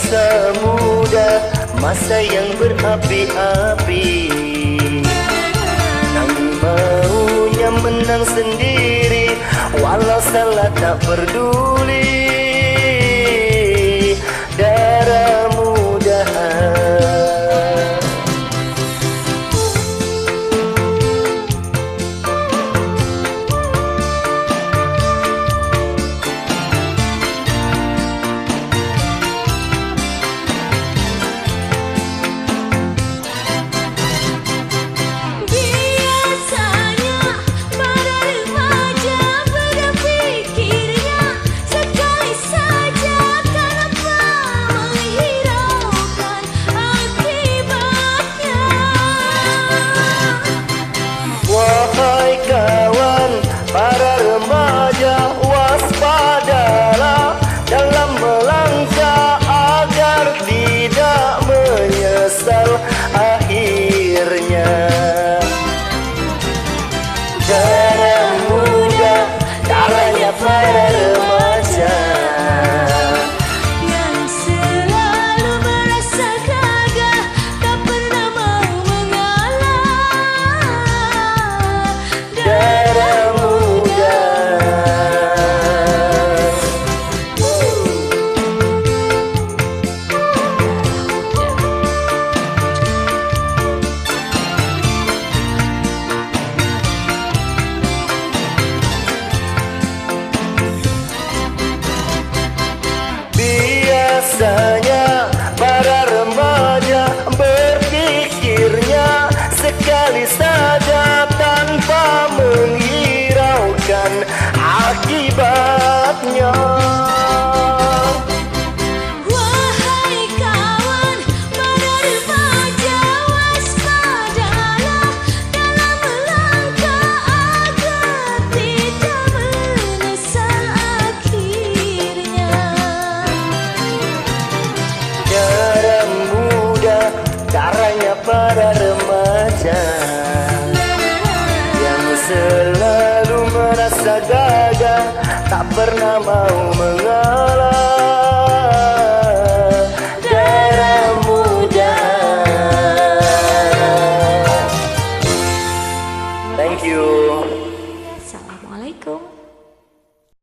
masa muda, masa yang berapi-api. Namun maunya menang sendiri, walau salah tak peduli. Darah muda. Akhirnya darah muda, darahnya para remaja yang selalu merasa gagah, tak pernah mau mengalah. darah muda. Biasanya para remaja berpikirnya sekali saja tanpa menghiraukan akibatnya. Wahai kawan, para remaja waspadalah dalam melangkah agar tidak menyesal akhirnya. Darah muda, darahnya para remaja yang selalu merasa gagah, tak pernah mau mengalah. Darah muda. Thank you. Assalamualaikum.